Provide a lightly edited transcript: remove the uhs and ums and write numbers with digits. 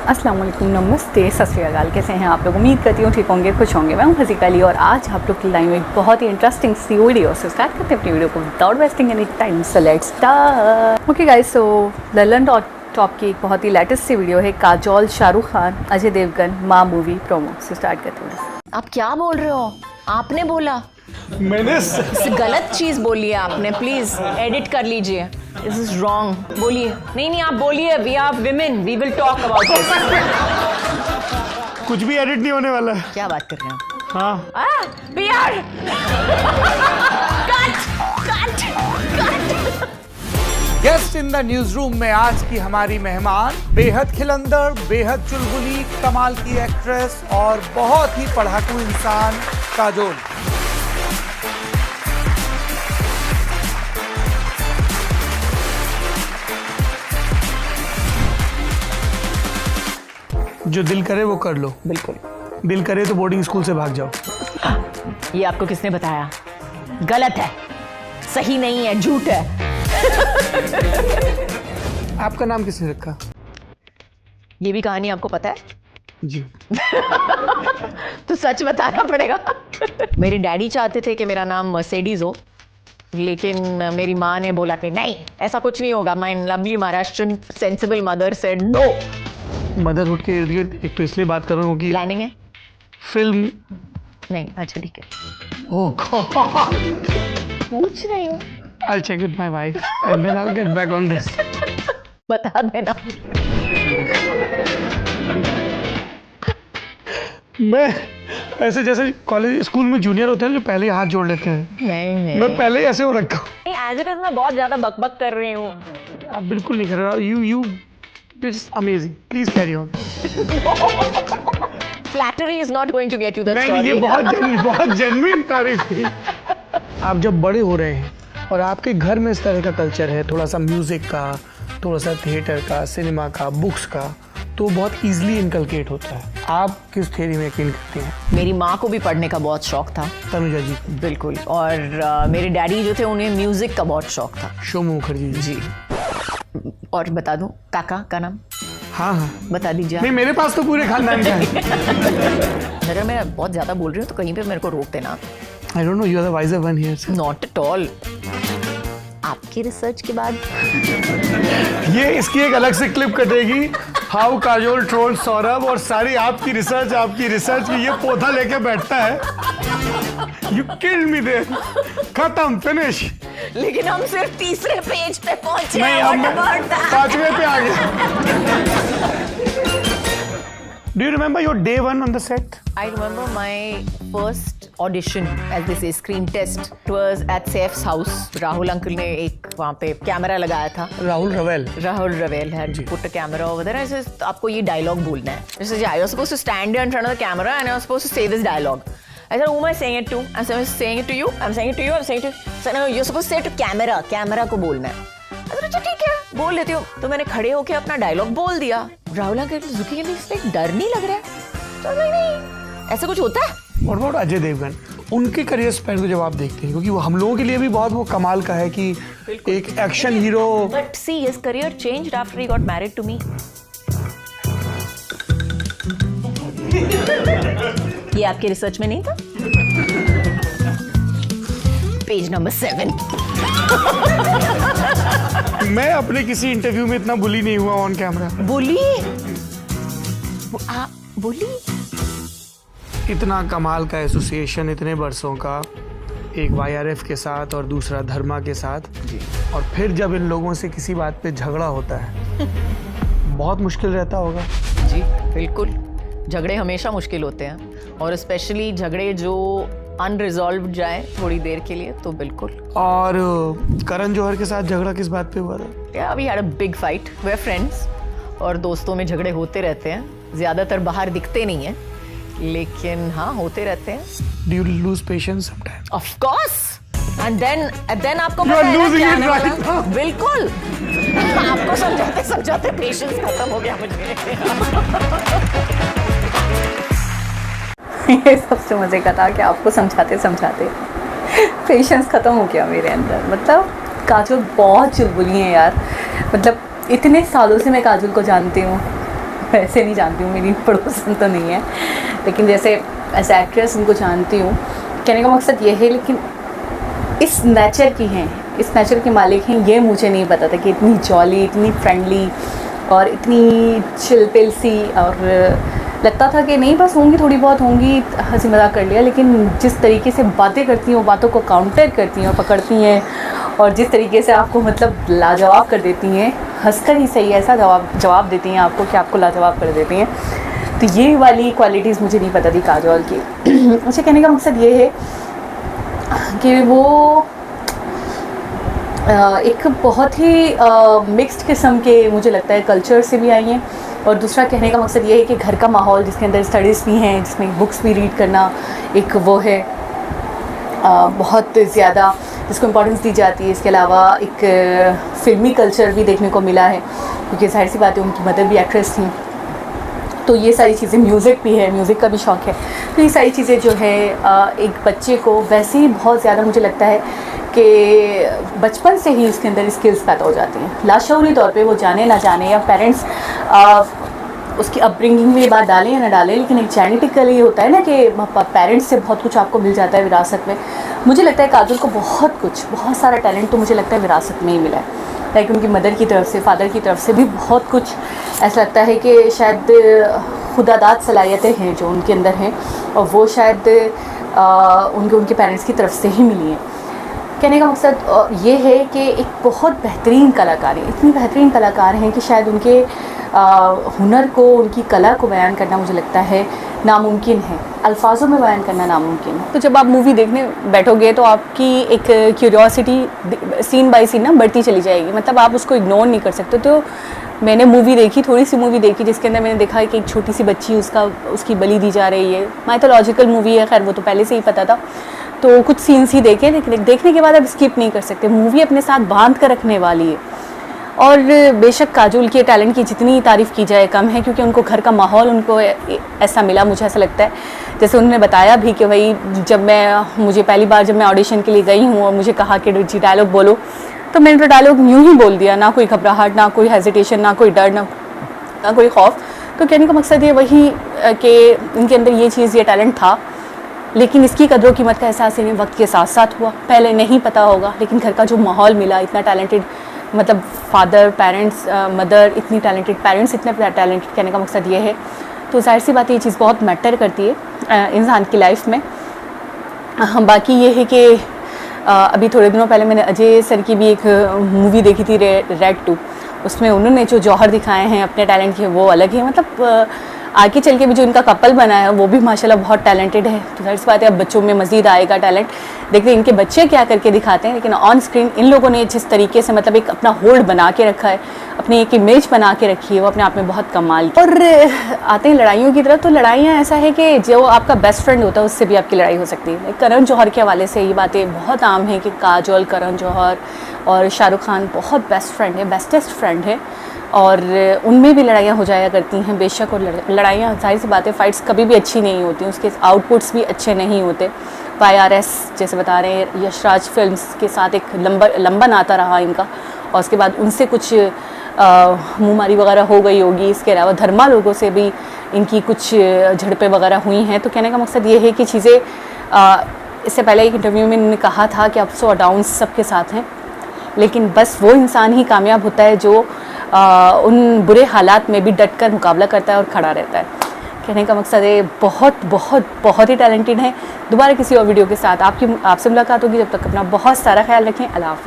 अस्सलाम वालेकुम, नमस्ते, सत श्री अकाल। कैसे हैं आप लोग? उम्मीद करती हूँ ठीक होंगे, खुश होंगे। मैं हूँ हसीका अली और आज आप लोग की लाइन में एक बहुत ही इंटरेस्टिंग सी वीडियो से स्टार्ट करते हैं अपनी वीडियो को without wasting any time. So let's start. Okay guys, so Lalan top की एक बहुत ही लेटेस्ट सी वीडियो है काजोल, शाहरुख खान, अजय देवगन, माँ मूवी प्रोमो से स्टार्ट करते हैं। आप क्या बोल रहे हो? आपने बोला, मैंने गलत चीज बोली है आपने। प्लीज एडिट कर लीजिए, दिस इज रॉन्ग। बोलिए। नहीं, आप बोलिए। We are women, we will talk about this. कुछ भी एडिट नहीं होने वाला है। क्या बात कर रहे हैं? हाँ, we are cut. Guest in the news room में आज की हमारी मेहमान बेहद खिलंदड़, बेहद चुलबुली, कमाल की एक्ट्रेस और बहुत ही पढ़ाकू इंसान काजोल। जो दिल करे वो कर लो। बिल्कुल। दिल करे तो बोर्डिंग स्कूल से भाग जाओ। ये आपको किसने बताया? गलत है, सही नहीं है, झूठ है। आपका नाम किसने रखा? ये भी कहानी आपको पता है? जी। तो सच बताना पड़ेगा। मेरे डैडी चाहते थे कि मेरा नाम मर्सिडीज हो, लेकिन मेरी माँ ने बोला कि नहीं, ऐसा कुछ नहीं होगा। My lovely Maharashtrian sensible mother said no. Motherhood के इर्द गिर्द एक तो इसलिए बात कर रहा हूँ कि प्लानिंग है? फिल्म नहीं, अच्छा ठीक है। ओह गॉड, पूछ रही हूँ, I'll check with my wife and then I'll get back on this. बता देना। मैं ऐसे जैसे कॉलेज स्कूल में जूनियर होते हैं जो पहले हाथ जोड़ लेते हैं, नहीं, मैं पहले ही ऐसे हो रखा हूँ। एज इट इज मैं बहुत ज्यादा बकबक कर रही हूँ। आप बिल्कुल नहीं कर रहा। You it's amazing, please carry on. Flattery is not going to get you the नहीं, story. ये बहुत जेन्युइन तारीफ थी। आप जब बड़े हो रहे हैं और आपके घर में इस तरह का कल्चर है, थोड़ा सा म्यूजिक का, थोड़ा सा थिएटर का, सिनेमा का, बुक्स का, तो बहुत इजीली इनकलकेट होता है। आप किस थ्योरी में यकीन करती हैं? मेरी माँ को भी पढ़ने का बहुत शौक था। तनुजा जी। बिल्कुल। और मेरे डैडी जो थे, उन्हें म्यूजिक का बहुत शौक था। शोमू मुखर्जी जी। और बता दूं काका का नाम? हाँ हाँ, बता दीजिए। नहीं मेरे पास तो पूरे खानदान का है। अगर मैं बहुत ज्यादा बोल रही हूँ तो कहीं पे मेरे को रोक देना। I don't know, you are the wiser one here. Not at all. आपकी रिसर्च के बाद ये इसकी एक अलग से क्लिप कटेगी, हाउ काजोल ट्रोल सौरभ, और सारी आपकी रिसर्च की ये पोथा लेके बैठता है। You killed me there. खत्म, फिनिश। लेकिन हम सिर्फ तीसरे पेज पे पहुंचे। नहीं, अब मैं 5वें पे आ गया। Do you remember your day one on the set? I remember my first audition, as they say, screen test. It was at Saif's house. Rahul uncle ने एक वहाँ पे कैमरा लगाया था। राहुल रवेल had put a camera over there. I said, आपको ये dialogue बोलना है। I said, yeah, you're supposed to stand there in front of the camera and you're supposed to say this dialogue. I said, who am I saying it to? I'm saying it to you. I'm saying it to you. I'm saying it to you. So, no, you're supposed to say it to camera. Camera को बोलना है। I said, अच्छा ठीक है, बोल लेती हूँ। तो मैंने खड़े होके अपना डायलॉग बोल दिया। राहुल अंकल झुकी के लिए डर नहीं लग रहा है? तो नहीं, ऐसा कुछ होता है? और बहुत अजय देवगन, उनके करियर स्पैन को जब आप देखते हैं, क्योंकि वो हम लोगों के लिए भी बहुत वो कमाल का है कि एक action hero. But see, his career changed after he got married to me. ये आपके रिसर्च में नहीं था? Page number 7। मैं अपने किसी इंटरव्यू में इतना बुली नहीं हुआ ऑन कैमरा। बोली? बोली? इतना कमाल का एसोसिएशन इतने बरसों का, एक YRF के साथ और दूसरा धर्मा के साथ जी। और फिर जब इन लोगों से किसी बात पे झगड़ा होता है बहुत मुश्किल रहता होगा। जी बिल्कुल, झगड़े हमेशा मुश्किल होते हैं, और स्पेशली झगड़े जो अनरिजॉल्व जाए थोड़ी देर के लिए, तो बिल्कुल। और करण जौहर के साथ झगड़ा किस बात पे हुआ था? Yeah, we had a big fight. We're friends, और दोस्तों में झगड़े होते रहते हैं। ज्यादातर बाहर दिखते नहीं हैं, लेकिन हाँ होते रहते हैं। Do you lose patience sometimes? Of course. And then आपको You are losing it right now. बिल्कुल। आपको समझाते पेशेंस खत्म हो गया मुझे। ये सबसे मजे का था कि आपको समझाते पेशेंस ख़त्म हो गया मेरे अंदर। मतलब काजोल बहुत चुलबुली है यार। मतलब इतने सालों से मैं काजोल को जानती हूँ, वैसे नहीं जानती हूँ, मेरी पड़ोसन तो नहीं है, लेकिन जैसे एज एक्ट्रेस उनको जानती हूँ। कहने का मकसद ये है, लेकिन इस नेचर की हैं, इस नेचर के मालिक हैं, ये मुझे नहीं पता था कि इतनी जॉली, इतनी फ्रेंडली और इतनी चिलपिल सी। और लगता था कि नहीं बस होंगी, थोड़ी बहुत होंगी, हंसी मजाक कर लिया, लेकिन जिस तरीके से बातें करती हैं, वो बातों को काउंटर करती हैं और पकड़ती हैं, और जिस तरीके से आपको मतलब लाजवाब कर देती हैं, हंसकर ही सही ऐसा जवाब देती हैं आपको कि आपको लाजवाब कर देती हैं। तो ये वाली क्वालिटीज़ मुझे नहीं पता थी काजोल की। मुझे कहने का मकसद ये है कि वो एक बहुत ही मिक्स्ड किस्म के मुझे लगता है कल्चर से भी आई हैं। और दूसरा कहने का मकसद ये है कि घर का माहौल जिसके अंदर स्टडीज़ भी हैं, जिसमें बुक्स भी रीड करना एक वो है बहुत ज़्यादा जिसको इम्पोर्टेंस दी जाती है। इसके अलावा एक फ़िल्मी कल्चर भी देखने को मिला है, क्योंकि जाहिर सी बात है उनकी मदर भी एक्ट्रेस थी, तो ये सारी चीज़ें, म्यूज़िक भी है, म्यूज़िक का भी शौक़ है। तो ये सारी चीज़ें जो है एक बच्चे को वैसे ही बहुत ज़्यादा मुझे लगता है कि बचपन से ही उसके अंदर स्किल्स पैदा हो जाती हैं, लाशऊरी तौर पे, वो जाने ना जाने, या पेरेंट्स उसकी अपब्रिंगिंग में ये बात डालें या ना डालें, लेकिन एक जेनेटिकली होता है ना कि पेरेंट्स से बहुत कुछ आपको मिल जाता है विरासत में। मुझे लगता है काजोल को बहुत सारा टैलेंट तो मुझे लगता है विरासत में ही मिला है, लाइक उनकी मदर की तरफ से, फादर की तरफ से भी बहुत कुछ ऐसा लगता है कि शायद खुदादाद सलाहियतें हैं जो उनके अंदर हैं, और वो शायद उनके पेरेंट्स की तरफ से ही मिली हैं। कहने का मकसद ये है कि एक बहुत बेहतरीन कलाकार है, इतनी बेहतरीन कलाकार हैं कि शायद उनके हुनर को, उनकी कला को बयान करना मुझे लगता है नामुमकिन है, अल्फाजों में बयान करना नामुमकिन है। तो जब आप मूवी देखने बैठोगे तो आपकी एक क्यूरियोसिटी सीन बाय सीन ना बढ़ती चली जाएगी, मतलब आप उसको इग्नोर नहीं कर सकते। तो मैंने मूवी देखी, थोड़ी सी मूवी देखी, जिसके अंदर मैंने देखा कि एक छोटी सी बच्ची उसकी बलि दी जा रही है। माइथोलॉजिकल मूवी है, खैर वो तो पहले से ही पता था, तो कुछ सीन्स ही देखे, लेकिन देखने के बाद आप स्किप नहीं कर सकते। मूवी अपने साथ बांध कर रखने वाली है। और बेशक काजोल के टैलेंट की जितनी तारीफ़ की जाए कम है, क्योंकि उनको घर का माहौल उनको ऐसा मिला। मुझे ऐसा लगता है, जैसे उन्होंने बताया भी कि भाई मुझे पहली बार जब मैं ऑडिशन के लिए गई हूँ और मुझे कहा कि जी डायलॉग बोलो, तो मैंने तो डायलॉग यूँ ही बोल दिया, ना कोई घबराहट, ना कोई हेजिटेशन, ना कोई डर, ना कोई खौफ। तो कहने का मकसद ये वही कि उनके अंदर ये चीज़, ये टैलेंट था, लेकिन इसकी कदरों कीमत का एहसास इन्हें वक्त के साथ साथ हुआ। पहले नहीं पता होगा, लेकिन घर का जो माहौल मिला, इतना टैलेंटेड, मतलब फादर, पेरेंट्स, मदर इतनी टैलेंटेड, पेरेंट्स इतने टैलेंटेड, कहने का मकसद ये है। तो जाहिर सी बात है ये चीज़ बहुत मैटर करती है इंसान की लाइफ में। बाकी ये है कि अभी थोड़े दिनों पहले मैंने अजय सर की भी एक मूवी देखी थी, रेड 2। उसमें उन्होंने जो जौहर दिखाए हैं अपने टैलेंट के, वो अलग है। मतलब आगे चल के भी जो इनका कपल बना है वो भी माशाल्लाह बहुत टैलेंटेड है। तो जाहिर सी बात है अब बच्चों में मज़ीद आएगा टैलेंट। देखते हैं इनके बच्चे क्या करके दिखाते हैं, लेकिन ऑन स्क्रीन इन लोगों ने जिस तरीके से मतलब एक अपना होल्ड बना के रखा है, अपनी एक इमेज बना के रखी है, वो अपने आप में बहुत कमाल की। और आते हैं लड़ाइयों की तरफ, तो लड़ाइयाँ ऐसा है कि जो आपका बेस्ट फ्रेंड होता है उससे भी आपकी लड़ाई हो सकती है। करण जौहर के हवाले से ये बातें बहुत आम हैं कि काजोल, करण जौहर और शाहरुख खान बहुत बेस्ट फ्रेंड है, बेस्टेस्ट फ्रेंड है, और उनमें भी लड़ाइयाँ हो जाया करती हैं बेशक। और लड़ाइयाँ जाहिर सी बात है, फ़ाइट्स कभी भी अच्छी नहीं होती, उसके आउटपुट्स भी अच्छे नहीं होते। YRS जैसे बता रहे हैं, यशराज फिल्म्स के साथ एक लंबन आता रहा इनका, और उसके बाद उनसे कुछ मुँहमारी वगैरह हो गई होगी। इसके अलावा धर्मा लोगों से भी इनकी कुछ झड़पें वगैरह हुई हैं। तो कहने का मकसद ये है कि चीज़ें, इससे पहले एक इंटरव्यू में इन्होंने कहा था कि अप्स और डाउन्स सबके साथ हैं, लेकिन बस वो इंसान ही कामयाब होता है जो उन बुरे हालात में भी डट कर मुकाबला करता है और खड़ा रहता है। कहने का मकसद है बहुत बहुत बहुत ही टैलेंटेड है। दोबारा किसी और वीडियो के साथ आपसे मुलाकात होगी। जब तक अपना बहुत सारा ख्याल रखें। अल्लाह हाफ़िज़।